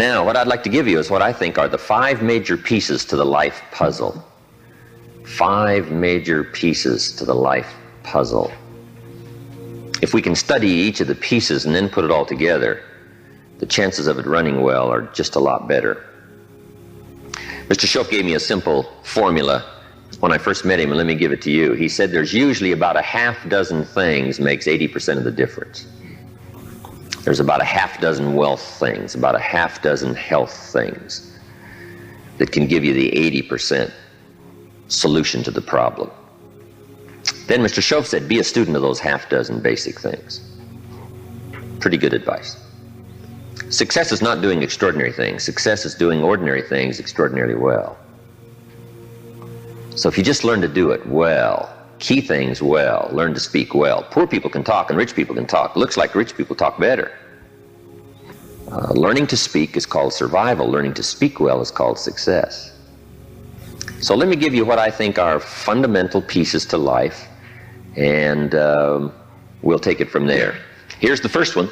Now, what I'd like to give you is what I think are the 5 major pieces to the life puzzle. 5 major pieces to the life puzzle. If we can study each of the pieces and then put it all together, the chances of it running well are just a lot better. Mr. Shoaff gave me a simple formula when I first met him, and let me give it to you. He said there's usually about a half dozen things makes 80% of the difference. There's about a half dozen wealth things, about a half dozen health things that can give you the 80% solution to the problem. Then Mr. Shoaff said, be a student of those half dozen basic things. Pretty good advice. Success is not doing extraordinary things. Success is doing ordinary things extraordinarily well. So if you just learn to do it well, key things well, learn to speak well. Poor people can talk and rich people can talk. Looks like rich people talk better. Learning to speak is called survival. Learning to speak well is called success. So let me give you what I think are fundamental pieces to life, and we'll take it from there. Here's the first one.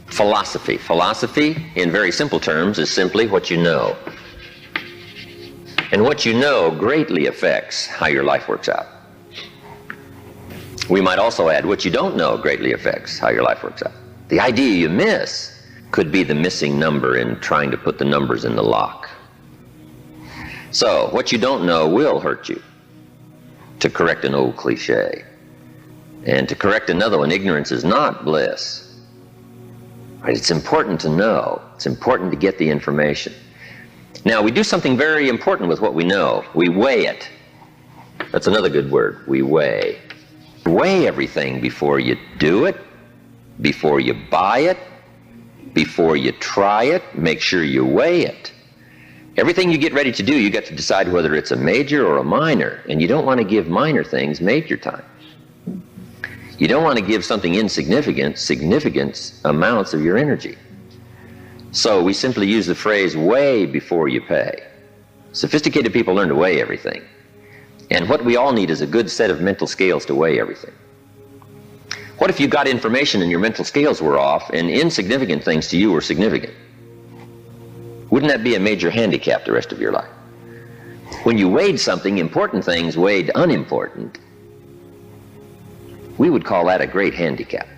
Philosophy. Philosophy, in very simple terms, is simply what you know. And what you know greatly affects how your life works out. We might also add, what you don't know greatly affects how your life works out. The idea you miss could be the missing number in trying to put the numbers in the lock. So, what you don't know will hurt you, to correct an old cliche. And to correct another one, ignorance is not bliss. Right? It's important to know. It's important to get the information. Now, we do something very important with what we know. We weigh it. That's another good word. We weigh. Weigh everything before you do it, before you buy it, before you try it. Make sure you weigh it. Everything you get ready to do, you got to decide whether it's a major or a minor, and you don't want to give minor things major time. You don't want to give something insignificant significant amounts of your energy. So we simply use the phrase, weigh before you pay. Sophisticated people learn to weigh everything. And what we all need is a good set of mental scales to weigh everything. What if you got information and your mental scales were off and insignificant things to you were significant? Wouldn't that be a major handicap the rest of your life? When you weighed something, important things weighed unimportant. We would call that a great handicap.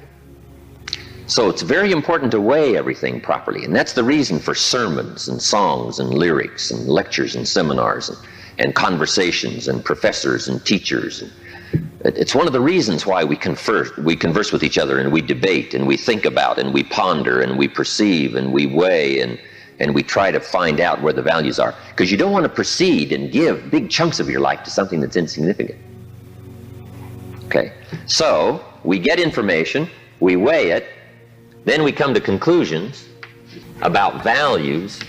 So it's very important to weigh everything properly, and that's the reason for sermons and songs and lyrics and lectures and seminars and conversations and professors and teachers. It's one of the reasons why we converse with each other, and we debate and we think about and we ponder and we perceive and we weigh and we try to find out where the values are. Because you don't want to proceed and give big chunks of your life to something that's insignificant. Okay, so we get information, we weigh it, then we come to conclusions about values.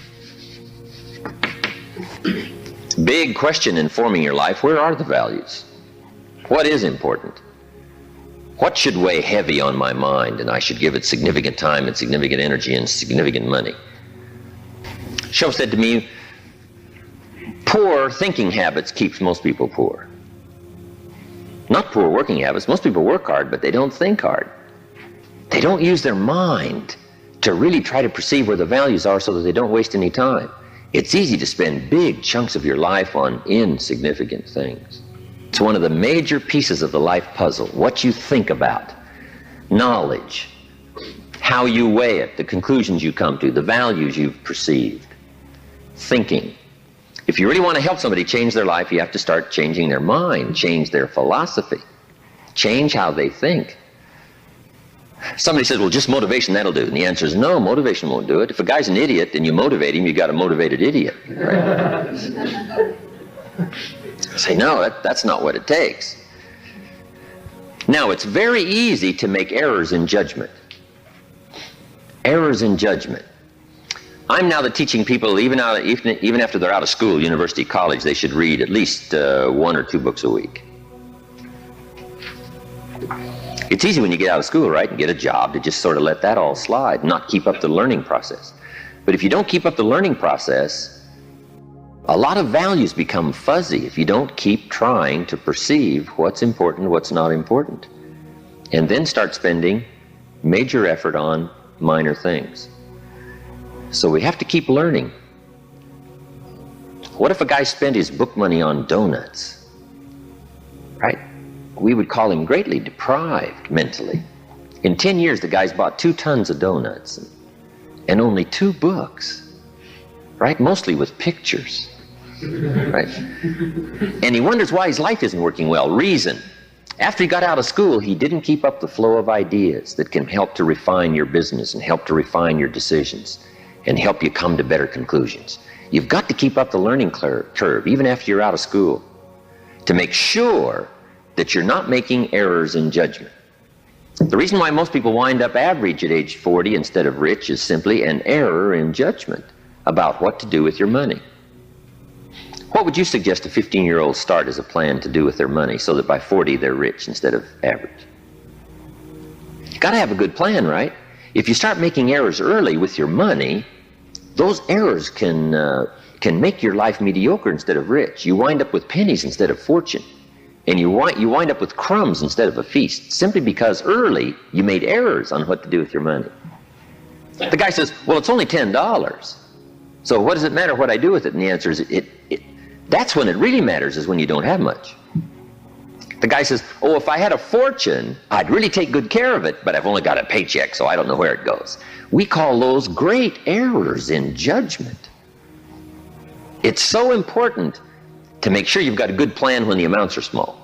Big question in forming your life, where are the values? What is important? What should weigh heavy on my mind and I should give it significant time and significant energy and significant money? Shoaff said to me, poor thinking habits keeps most people poor. Not poor working habits. Most people work hard, but they don't think hard. They don't use their mind to really try to perceive where the values are so that they don't waste any time. It's easy to spend big chunks of your life on insignificant things. It's one of the major pieces of the life puzzle. What you think about, knowledge, how you weigh it, the conclusions you come to, the values you've perceived, thinking. If you really want to help somebody change their life, you have to start changing their mind, change their philosophy, change how they think. Somebody says, well, just motivation, that'll do. And the answer is no, motivation won't do it. If a guy's an idiot and you motivate him, you got a motivated idiot. Right? Say, no, that's not what it takes. Now, it's very easy to make errors in judgment. Errors in judgment. I'm now teaching people, even after they're out of school, university, college, they should read at least 1 or 2 books a week. It's easy when you get out of school, right, and get a job to just sort of let that all slide, not keep up the learning process. But if you don't keep up the learning process, a lot of values become fuzzy if you don't keep trying to perceive what's important, what's not important, and then start spending major effort on minor things. So we have to keep learning. What if a guy spent his book money on donuts? Right? We would call him greatly deprived mentally. In 10 years, the guy's bought 2 tons of donuts and only 2 books, right? Mostly with pictures, right? And he wonders why his life isn't working well. Reason: after he got out of school, he didn't keep up the flow of ideas that can help to refine your business and help to refine your decisions and help you come to better conclusions. You've got to keep up the learning curve, even after you're out of school, to make sure that you're not making errors in judgment. The reason why most people wind up average at age 40 instead of rich is simply an error in judgment about what to do with your money. What would you suggest a 15-year-old start as a plan to do with their money so that by 40 they're rich instead of average? You got to have a good plan, right? If you start making errors early with your money, those errors can make your life mediocre instead of rich. You wind up with pennies instead of fortune. And you wind up with crumbs instead of a feast, simply because early you made errors on what to do with your money. The guy says, well, it's only $10. So what does it matter what I do with it? And the answer is, that's when it really matters, is when you don't have much. The guy says, oh, if I had a fortune, I'd really take good care of it, but I've only got a paycheck, so I don't know where it goes. We call those great errors in judgment. It's so important to make sure you've got a good plan when the amounts are small.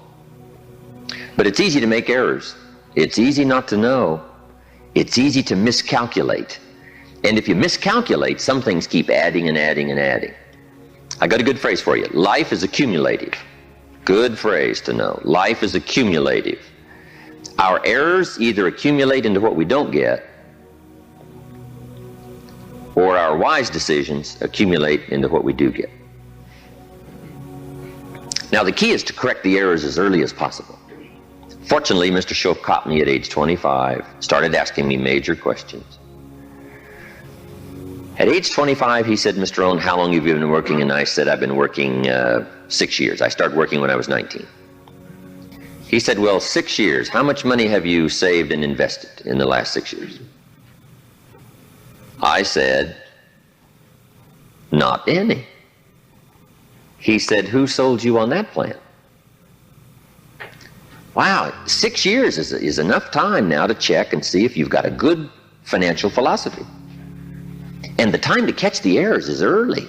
But it's easy to make errors. It's easy not to know. It's easy to miscalculate. And if you miscalculate, some things keep adding and adding and adding. I got a good phrase for you. Life is accumulative. Good phrase to know. Life is accumulative. Our errors either accumulate into what we don't get, or our wise decisions accumulate into what we do get. Now, the key is to correct the errors as early as possible. Fortunately, Mr. Shoaff caught me at age 25, started asking me major questions. At age 25, he said, Mr. Rohn, how long have you been working? And I said, I've been working 6 years. I started working when I was 19. He said, well, 6 years. How much money have you saved and invested in the last 6 years? I said, not any. He said, who sold you on that plan? Wow, 6 years is enough time now to check and see if you've got a good financial philosophy. And the time to catch the errors is early.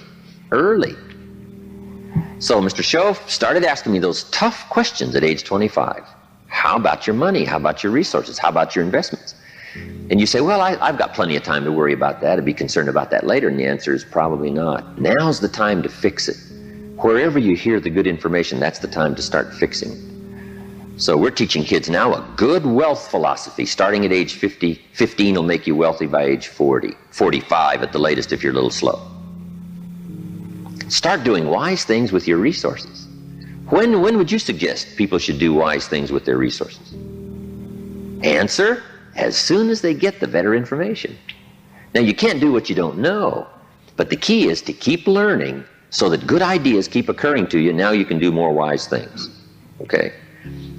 So Mr. Shoaff started asking me those tough questions at age 25. How about your money? How about your resources? How about your investments? And you say, well, I've got plenty of time to worry about that and be concerned about that later. And the answer is probably not. Now's the time to fix it. Wherever you hear the good information, that's the time to start fixing it. So we're teaching kids now a good wealth philosophy. Starting at age 50, 15 will make you wealthy by age 40, 45 at the latest if you're a little slow. Start doing wise things with your resources. When would you suggest people should do wise things with their resources? Answer: as soon as they get the better information. Now, you can't do what you don't know, but the key is to keep learning so that good ideas keep occurring to you. Now you can do more wise things. Okay?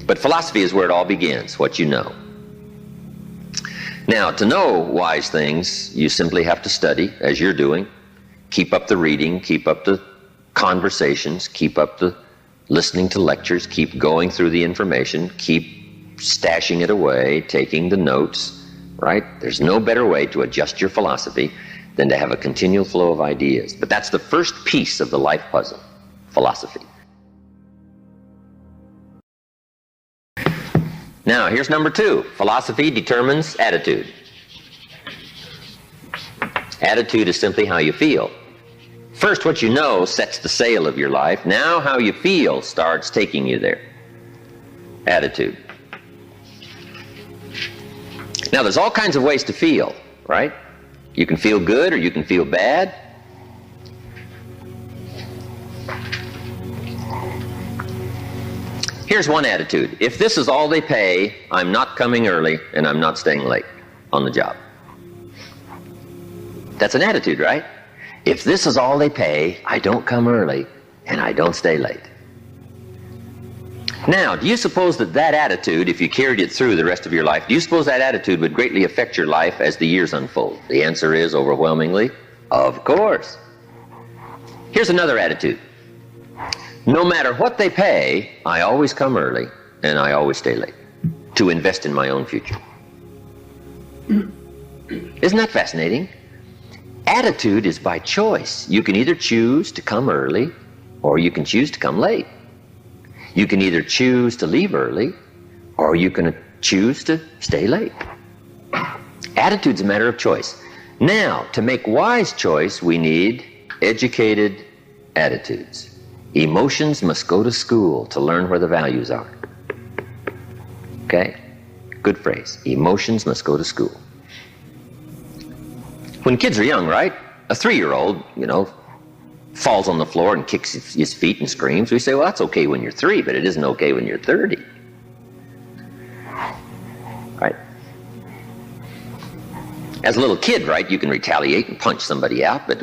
But philosophy is where it all begins, what you know. Now, to know wise things, you simply have to study, as you're doing. Keep up the reading, keep up the conversations, keep up the listening to lectures, keep going through the information, keep stashing it away, taking the notes, right? There's no better way to adjust your philosophy than to have a continual flow of ideas. But that's the first piece of the life puzzle, philosophy. Now, here's number 2. Philosophy determines attitude. Attitude is simply how you feel. First, what you know sets the sail of your life. Now, how you feel starts taking you there. Attitude. Now, there's all kinds of ways to feel, right? You can feel good or you can feel bad. Here's one attitude. If this is all they pay, I'm not coming early and I'm not staying late on the job. That's an attitude, right? If this is all they pay, I don't come early and I don't stay late. Now, do you suppose that attitude, if you carried it through the rest of your life, do you suppose that attitude would greatly affect your life as the years unfold? The answer is overwhelmingly Of course. Here's another attitude. No matter what they pay, I always come early and I always stay late to invest in my own future. Isn't that fascinating? Attitude is by choice. You can either choose to come early or you can choose to come late. You can either choose to leave early or you can choose to stay late. Attitude's a matter of choice. Now, to make wise choice, we need educated attitudes. Emotions must go to school to learn where the values are. Okay? Good phrase. Emotions must go to school. When kids are young, right? A 3-year-old, falls on the floor and kicks his feet and screams. We say, well, that's okay when you're 3, but it isn't okay when you're 30. Right? As a little kid, right, you can retaliate and punch somebody out, but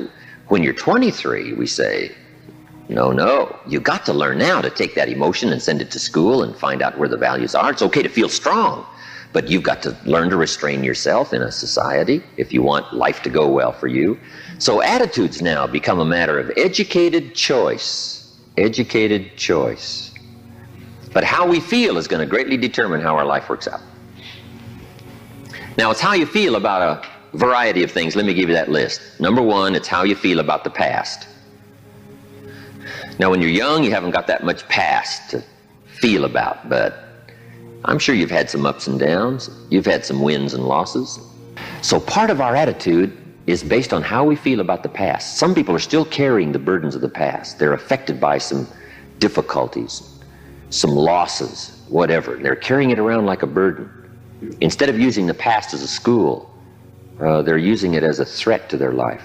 when you're 23, we say, no, you got to learn now to take that emotion and send it to school and find out where the values are. It's okay to feel strong, but you've got to learn to restrain yourself in a society if you want life to go well for you. So attitudes now become a matter of educated choice. Educated choice. But how we feel is going to greatly determine how our life works out. Now, it's how you feel about a variety of things. Let me give you that list. Number 1, it's how you feel about the past. Now, when you're young, you haven't got that much past to feel about, but I'm sure you've had some ups and downs. You've had some wins and losses. So part of our attitude is based on how we feel about the past. Some people are still carrying the burdens of the past. They're affected by some difficulties, some losses, whatever. They're carrying it around like a burden. Instead of using the past as a school, they're using it as a threat to their life.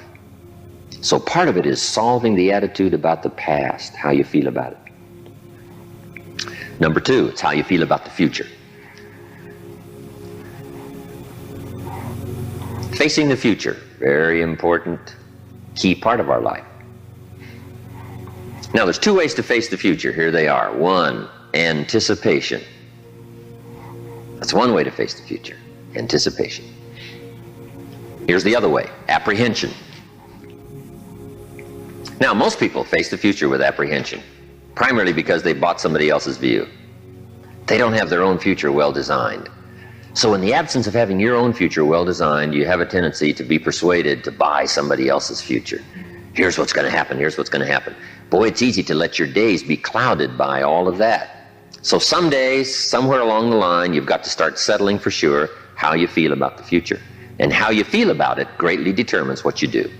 So part of it is solving the attitude about the past, how you feel about it. Number 2, it's how you feel about the future. Facing the future, very important, key part of our life. Now, there's 2 ways to face the future. Here they are. 1, anticipation. That's one way to face the future, anticipation. Here's the other way, apprehension. Now, most people face the future with apprehension, primarily because they bought somebody else's view. They don't have their own future well designed. So in the absence of having your own future well designed, you have a tendency to be persuaded to buy somebody else's future. Here's what's going to happen, here's what's going to happen. Boy, it's easy to let your days be clouded by all of that. So some days, somewhere along the line, you've got to start settling for sure how you feel about the future. And how you feel about it greatly determines what you do.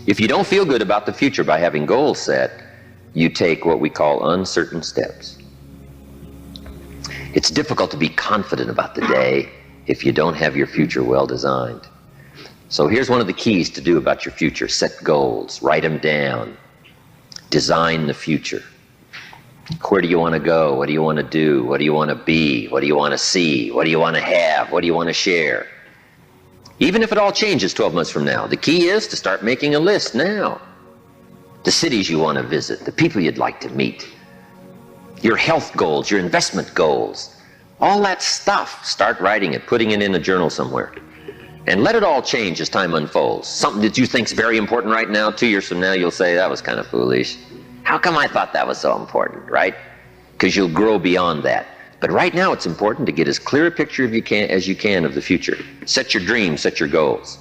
If you don't feel good about the future by having goals set, you take what we call uncertain steps. It's difficult to be confident about the day if you don't have your future well designed. So here's one of the keys to do about your future. Set goals, write them down, design the future. Where do you want to go? What do you want to do? What do you want to be? What do you want to see? What do you want to have? What do you want to share? Even if it all changes 12 months from now, the key is to start making a list now. The cities you want to visit, the people you'd like to meet, your health goals, your investment goals, all that stuff. Start writing it, putting it in a journal somewhere. And let it all change as time unfolds. Something that you think is very important right now, 2 years from now, you'll say, that was kind of foolish. How come I thought that was so important, right? Because you'll grow beyond that. But right now it's important to get as clear a picture as you can of the future. Set your dreams, set your goals.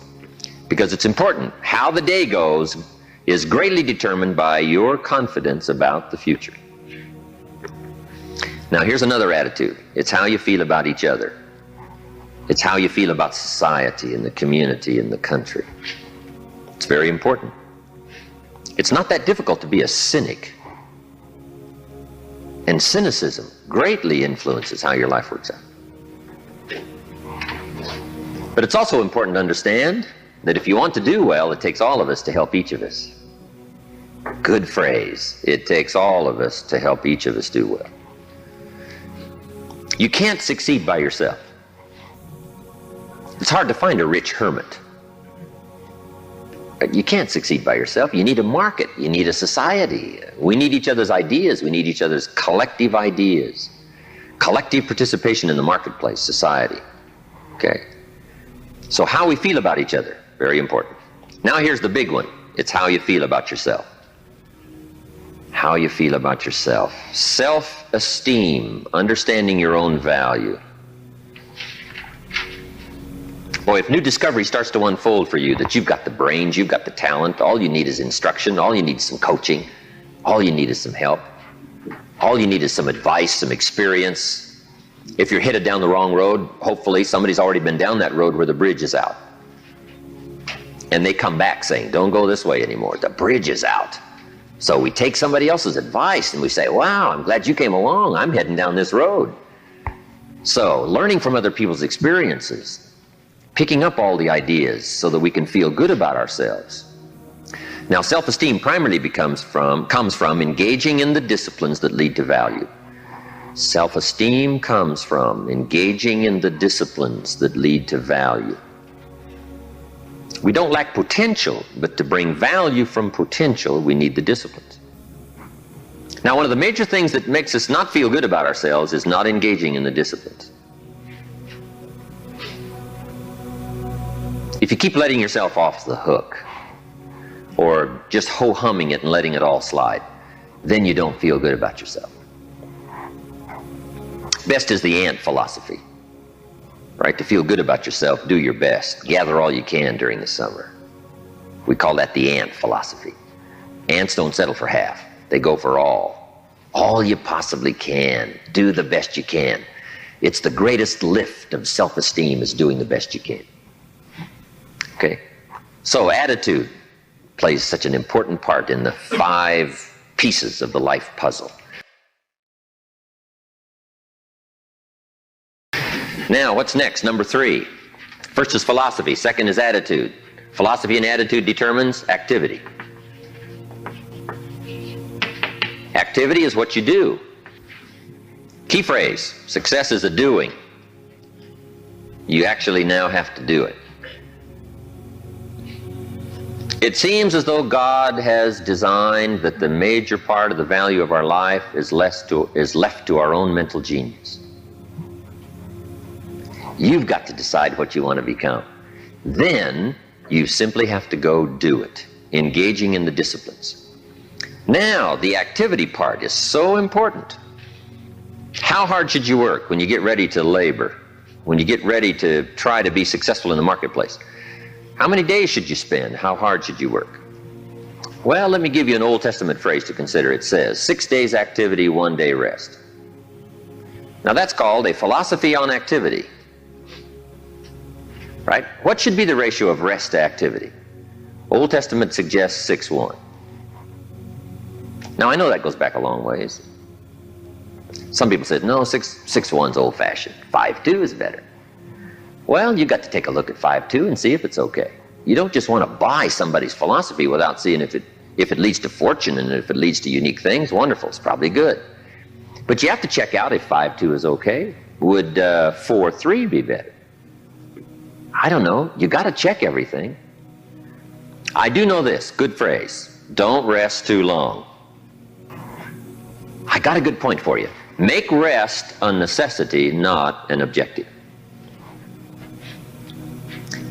Because it's important. How the day goes is greatly determined by your confidence about the future. Now here's another attitude. It's how you feel about each other. It's how you feel about society and the community and the country. It's very important. It's not that difficult to be a cynic. And cynicism greatly influences how your life works out. But it's also important to understand that if you want to do well, it takes all of us to help each of us. Good phrase. It takes all of us to help each of us do well. You can't succeed by yourself. It's hard to find a rich hermit. You can't succeed by yourself. You need a market. You need a society. We need each other's ideas. We need each other's collective ideas. Collective participation in the marketplace, society. Okay? So how we feel about each other, very important. Now here's the big one. It's how you feel about yourself. How you feel about yourself. Self-esteem, understanding your own value. Boy, if new discovery starts to unfold for you, that you've got the brains, you've got the talent, all you need is instruction, all you need is some coaching, all you need is some help, all you need is some advice, some experience. If you're headed down the wrong road, hopefully somebody's already been down that road where the bridge is out. And they come back saying, don't go this way anymore, the bridge is out. So we take somebody else's advice and we say, wow, I'm glad you came along, I'm heading down this road. So learning from other people's experiences, picking up all the ideas so that we can feel good about ourselves. Now, self-esteem primarily comes from engaging in the disciplines that lead to value. Self-esteem comes from engaging in the disciplines that lead to value. We don't lack potential, but to bring value from potential, we need the disciplines. Now, one of the major things that makes us not feel good about ourselves is not engaging in the disciplines. If you keep letting yourself off the hook, or just ho-humming it and letting it all slide, then you don't feel good about yourself. Best is the ant philosophy, right? To feel good about yourself, do your best. Gather all you can during the summer. We call that the ant philosophy. Ants don't settle for half. They go for all. All you possibly can. Do the best you can. It's the greatest lift of self-esteem is doing the best you can. Okay? So attitude plays such an important part in the 5 pieces of the life puzzle. Now, what's next? Number 3. First is philosophy. Second is attitude. Philosophy and attitude determines activity. Activity is what you do. Key phrase, success is a doing. You actually now have to do it. It seems as though God has designed that the major part of the value of our life is left to our own mental genius. You've got to decide what you want to become. Then you simply have to go do it, engaging in the disciplines. Now, the activity part is so important. How hard should you work when you get ready to labor, when you get ready to try to be successful in the marketplace? How many days should you spend? How hard should you work? Well, let me give you an Old Testament phrase to consider. It says, 6 days activity, 1 day rest. Now that's called a philosophy on activity. Right? What should be the ratio of rest to activity? Old Testament suggests 6:1. Now I know that goes back a long ways. Some people said, no, 6:1's old-fashioned. 5:2 is better. Well, you got to take a look at 5:2 and see if it's okay. You don't just want to buy somebody's philosophy without seeing if it leads to fortune, and if it leads to unique things, wonderful, it's probably good. But you have to check out if 5:2 is okay. Would 4:3 be better? I don't know. You got to check everything. I do know this, good phrase, don't rest too long. I got a good point for you. Make rest a necessity, not an objective.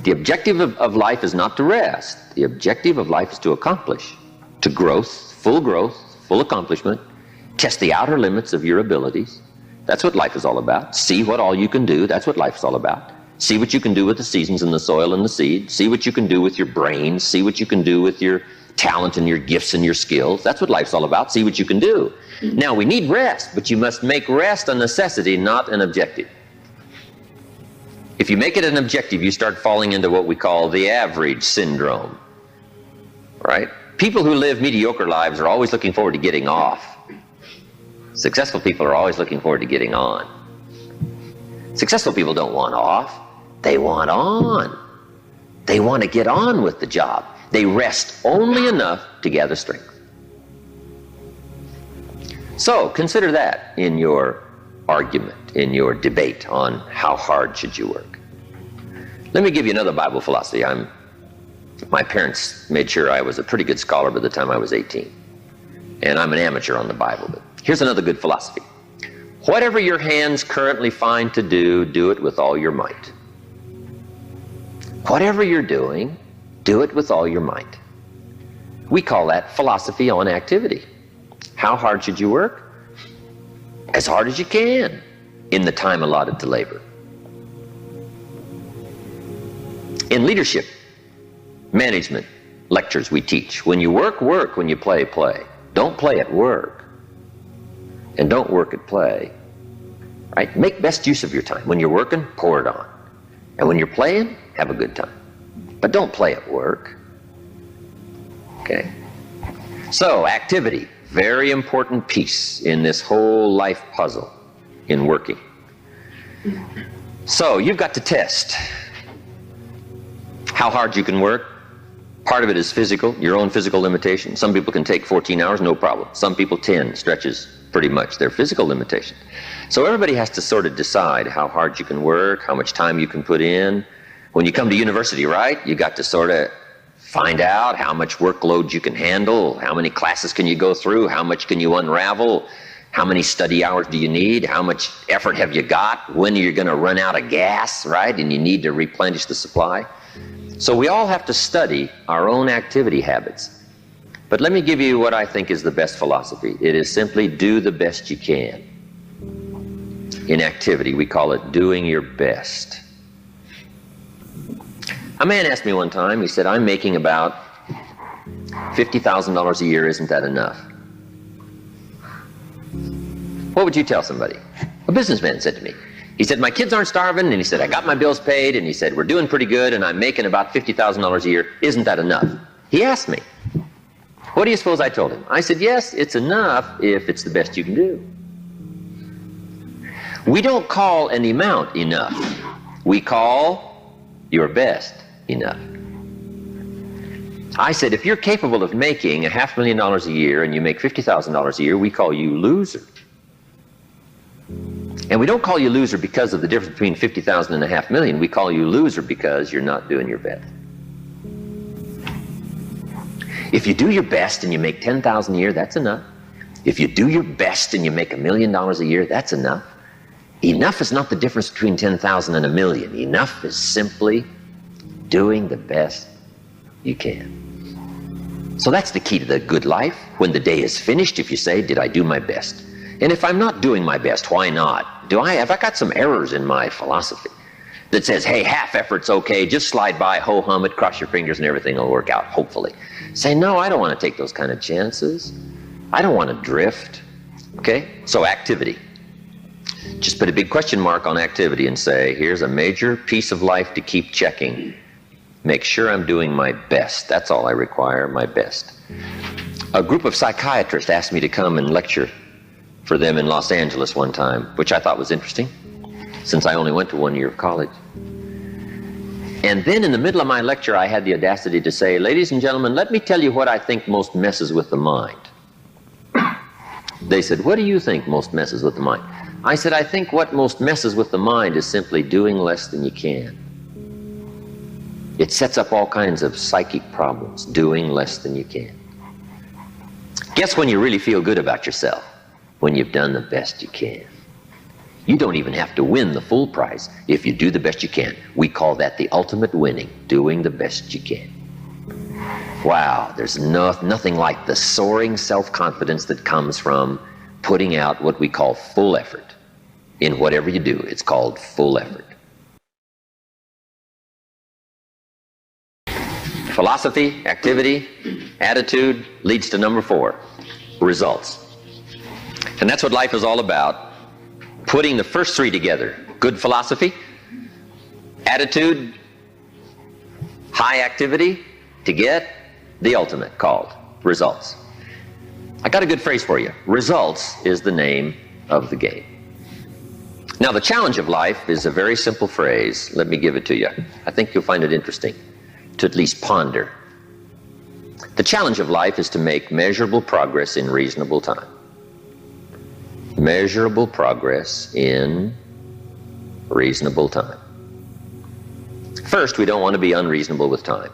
The objective of life is not to rest. The objective of life is to accomplish, to growth, full accomplishment, test the outer limits of your abilities. That's what life is all about. See what all you can do. That's what life is all about. See what you can do with the seasons and the soil and the seed. See what you can do with your brains. See what you can do with your talent and your gifts and your skills. That's what life's all about. See what you can do. Now, we need rest, but you must make rest a necessity, not an objective. If you make it an objective, you start falling into what we call the average syndrome, right? People who live mediocre lives are always looking forward to getting off. Successful people are always looking forward to getting on. Successful people don't want off. They want on. They want to get on with the job. They rest only enough to gather strength. So consider that in your argument, in your debate on how hard should you work. Let me give you another Bible philosophy. My parents made sure I was a pretty good scholar by the time I was 18. And I'm an amateur on the Bible. But here's another good philosophy. Whatever your hands currently find to do, do it with all your might. Whatever you're doing, Do it with all your might. We call that philosophy on activity. How hard should you work? As hard as you can in the time allotted to labor. In leadership, management, lectures we teach, when you work, work. When you play, play. Don't play at work. And don't work at play. Right? Make best use of your time. When you're working, pour it on. And when you're playing, have a good time. But don't play at work. Okay? So, activity, very important piece in this whole life puzzle in working. So, you've got to test how hard you can work. Part of it is physical, your own physical limitation. Some people can take 14 hours, no problem. Some people 10 stretches pretty much their physical limitation. So everybody has to sort of decide how hard you can work, how much time you can put in. When you come to university, right, you got to sort of find out how much workload you can handle, how many classes can you go through, how much can you unravel, how many study hours do you need, how much effort have you got, when are you going to run out of gas, right, and you need to replenish the supply. So we all have to study our own activity habits. But let me give you what I think is the best philosophy. It is simply do the best you can. In activity, we call it doing your best. A man asked me one time, he said, I'm making about $50,000 a year, isn't that enough? What would you tell somebody? A businessman said to me. He said, my kids aren't starving, and he said, I got my bills paid, and he said, we're doing pretty good, and I'm making about $50,000 a year. Isn't that enough? He asked me. What do you suppose I told him? I said, yes, it's enough if it's the best you can do. We don't call an amount enough. We call your best enough. I said, if you're capable of making $500,000 a year and you make $50,000 a year, we call you loser. And we don't call you loser because of the difference between 50,000 and $500,000. We call you loser because you're not doing your best. If you do your best and you make $10,000 a year, that's enough. If you do your best and you make $1 million a year, that's enough. Enough is not the difference between 10,000 and $1 million. Enough is simply doing the best you can. So that's the key to the good life. When the day is finished, if you say, did I do my best? And if I'm not doing my best, why not? Have I got some errors in my philosophy that says, hey, half effort's okay, just slide by, ho-hum it, cross your fingers and everything will work out, hopefully. Say, no, I don't want to take those kind of chances. I don't want to drift. Okay? So activity. Just put a big question mark on activity and say, here's a major piece of life to keep checking. Make sure I'm doing my best. That's all I require, my best. A group of psychiatrists asked me to come and lecture for them in Los Angeles one time, which I thought was interesting, since I only went to 1 year of college. And then in the middle of my lecture, I had the audacity to say, ladies and gentlemen, let me tell you what I think most messes with the mind. They said, what do you think most messes with the mind? I said, I think what most messes with the mind is simply doing less than you can. It sets up all kinds of psychic problems, doing less than you can. Guess when you really feel good about yourself? When you've done the best you can. You don't even have to win the full prize if you do the best you can. We call that the ultimate winning, doing the best you can. Wow, there's nothing like the soaring self-confidence that comes from putting out what we call full effort. In whatever you do, it's called full effort. Philosophy, activity, attitude leads to number 4, results. And that's what life is all about. Putting the first 3 together. Good philosophy, attitude, high activity to get the ultimate called results. I got a good phrase for you. Results is the name of the game. Now the challenge of life is a very simple phrase. Let me give it to you. I think you'll find it interesting to at least ponder. The challenge of life is to make measurable progress in reasonable time. Measurable progress in reasonable time. First, we don't want to be unreasonable with time.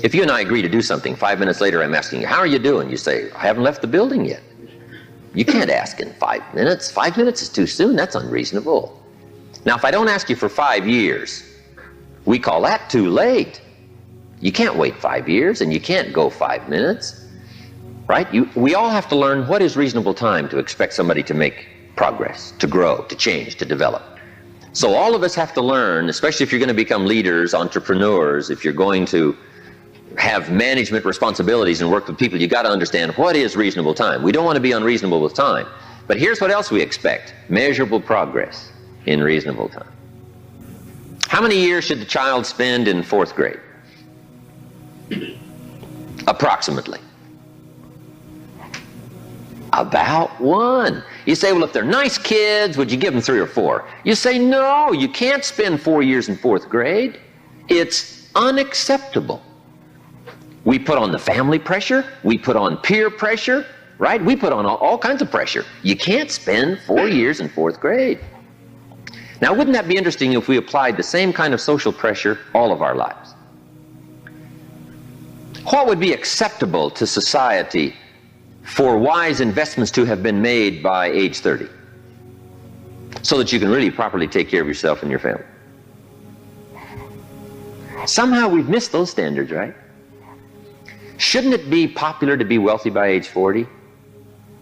If you and I agree to do something, 5 minutes later I'm asking you, how are you doing? You say, I haven't left the building yet. You can't ask in 5 minutes. 5 minutes is too soon. That's unreasonable. Now, if I don't ask you for 5 years, We call that too late. You can't wait 5 years and you can't go 5 minutes, right? We all have to learn what is reasonable time to expect somebody to make progress, to grow, to change, to develop. So all of us have to learn, especially if you're going to become leaders, entrepreneurs, if you're going to have management responsibilities and work with people, you got to understand what is reasonable time. We don't want to be unreasonable with time. But here's what else we expect: measurable progress in reasonable time. How many years should the child spend in 4th grade? Approximately. About 1. You say, well, if they're nice kids, would you give them 3 or 4? You say, no, you can't spend 4 years in 4th grade. It's unacceptable. We put on the family pressure. We put on peer pressure, right? We put on all kinds of pressure. You can't spend 4 years in 4th grade. Now, wouldn't that be interesting if we applied the same kind of social pressure all of our lives? What would be acceptable to society for wise investments to have been made by age 30, so that you can really properly take care of yourself and your family? Somehow we've missed those standards, right? Shouldn't it be popular to be wealthy by age 40?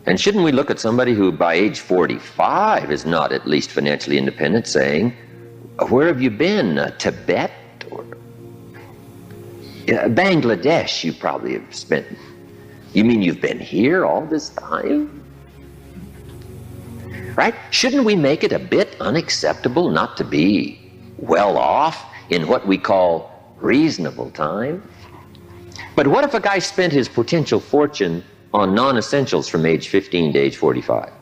And shouldn't we look at somebody who by age 45 is not at least financially independent, saying, where have you been? Tibet or Bangladesh you probably have spent. You mean you've been here all this time? Right? Shouldn't we make it a bit unacceptable not to be well off in what we call reasonable time? But what if a guy spent his potential fortune on non-essentials from age 15 to age 45?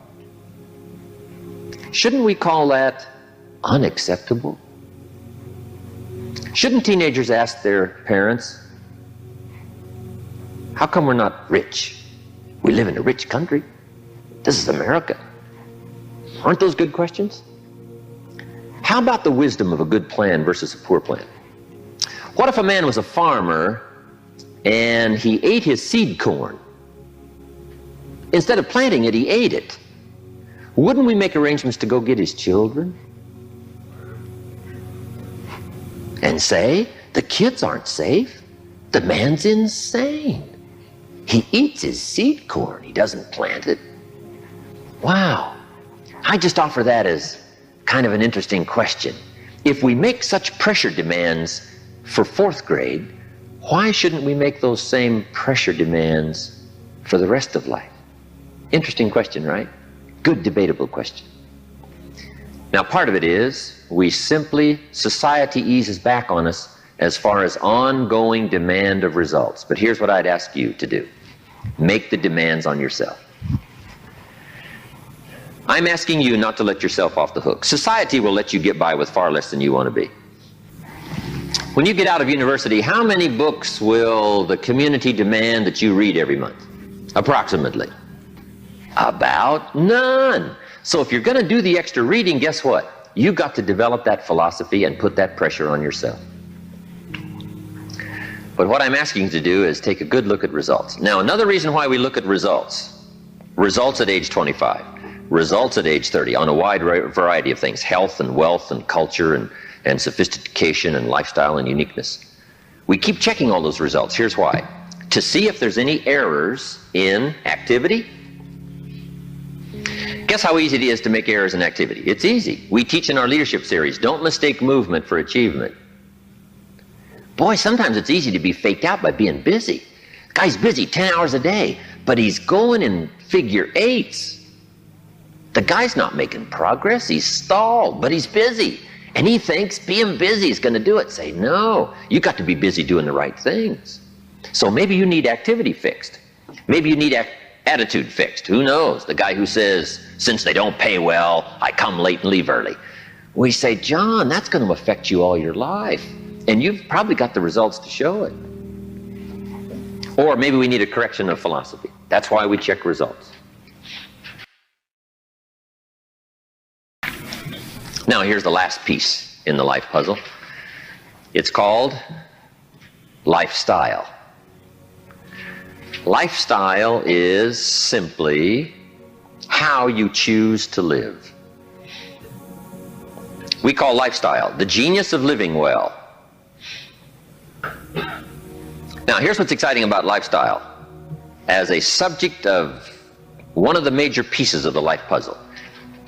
Shouldn't we call that unacceptable? Shouldn't teenagers ask their parents, how come we're not rich? We live in a rich country. This is America. Aren't those good questions? How about the wisdom of a good plan versus a poor plan? What if a man was a farmer and he ate his seed corn? Instead of planting it, he ate it. Wouldn't we make arrangements to go get his children? And say, the kids aren't safe. The man's insane. He eats his seed corn. He doesn't plant it. Wow. I just offer that as kind of an interesting question. If we make such pressure demands for 4th grade, why shouldn't we make those same pressure demands for the rest of life? Interesting question, right? Good debatable question. Now, part of it is society eases back on us as far as ongoing demand of results. But here's what I'd ask you to do. Make the demands on yourself. I'm asking you not to let yourself off the hook. Society will let you get by with far less than you want to be. When you get out of university, how many books will the community demand that you read every month? Approximately. About none. So if you're going to do the extra reading, guess what? You've got to develop that philosophy and put that pressure on yourself. But what I'm asking you to do is take a good look at results. Now, another reason why we look at results at age 25, results at age 30, on a wide variety of things: health and wealth and culture and sophistication and lifestyle and uniqueness. We keep checking all those results. Here's why. To see if there's any errors in activity. Guess how easy it is to make errors in activity? It's easy. We teach in our leadership series, don't mistake movement for achievement. Boy, sometimes it's easy to be faked out by being busy. The guy's busy 10 hours a day, but he's going in figure eights. The guy's not making progress. He's stalled, but he's busy. And he thinks being busy is going to do it. Say, no, you got to be busy doing the right things. So maybe you need activity fixed. Maybe you need attitude fixed. Who knows? The guy who says, since they don't pay well, I come late and leave early. We say, John, that's going to affect you all your life. And you've probably got the results to show it. Or maybe we need a correction of philosophy. That's why we check results. Now, here's the last piece in the life puzzle. It's called lifestyle. Lifestyle is simply how you choose to live. We call lifestyle the genius of living well, Now, here's what's exciting about lifestyle. As a subject of one of the major pieces of the life puzzle,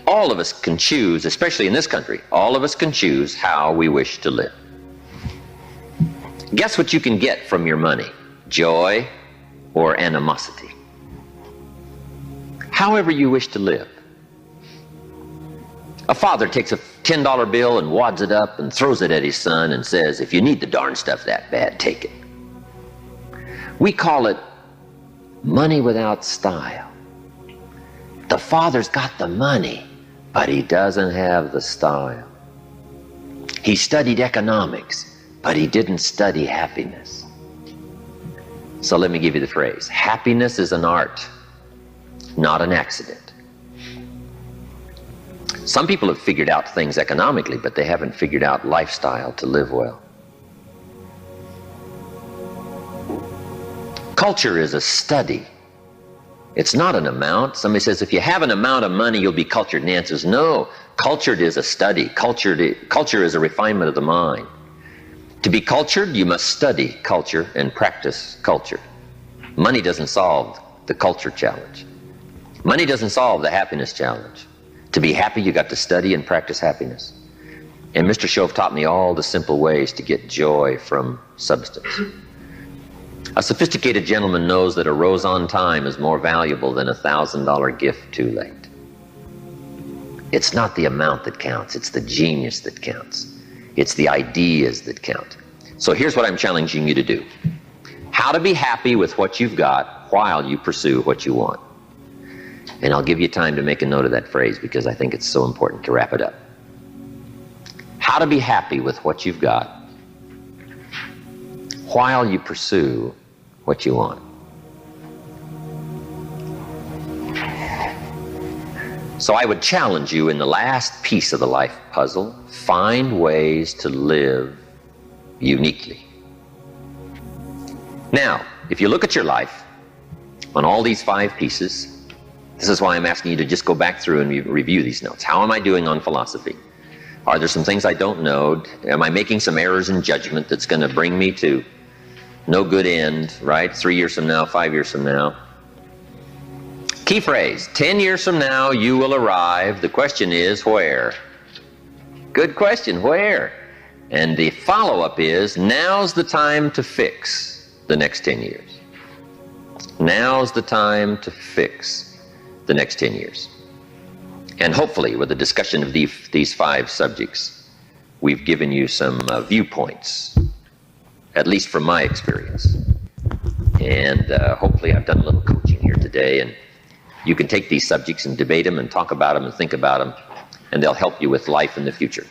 all of us can choose, especially in this country, all of us can choose how we wish to live. Guess what you can get from your money? Joy or animosity? However you wish to live. A father takes a $10 bill and wads it up and throws it at his son and says, if you need the darn stuff that bad, take it. We call it money without style. The father's got the money, but he doesn't have the style. He studied economics, but he didn't study happiness. So let me give you the phrase. Happiness is an art, not an accident. Some people have figured out things economically, but they haven't figured out lifestyle to live well. Culture is a study. It's not an amount. Somebody says, if you have an amount of money, you'll be cultured. And the answer is no. Cultured is a study. Culture is a refinement of the mind. To be cultured, you must study culture and practice culture. Money doesn't solve the culture challenge. Money doesn't solve the happiness challenge. To be happy, you got to study and practice happiness. And Mr. Shove taught me all the simple ways to get joy from substance. A sophisticated gentleman knows that a rose on time is more valuable than a $1,000 gift too late. It's not the amount that counts, it's the genius that counts. It's the ideas that count. So here's what I'm challenging you to do. How to be happy with what you've got while you pursue what you want. And I'll give you time to make a note of that phrase because I think it's so important to wrap it up. How to be happy with what you've got while you pursue what you want. So I would challenge you in the last piece of the life puzzle, find ways to live uniquely. Now, if you look at your life on all these 5 pieces, this is why I'm asking you to just go back through and review these notes. How am I doing on philosophy? Are there some things I don't know? Am I making some errors in judgment that's going to bring me to no good end, right? 3 years from now, 5 years from now. Key phrase, 10 years from now you will arrive. The question is where? Good question, where? And the follow-up is, now's the time to fix the next 10 years. Now's the time to fix the next 10 years. And hopefully with the discussion of these 5 subjects, we've given you some viewpoints, at least from my experience. And hopefully I've done a little coaching here today, and you can take these subjects and debate them and talk about them and think about them, and they'll help you with life in the future.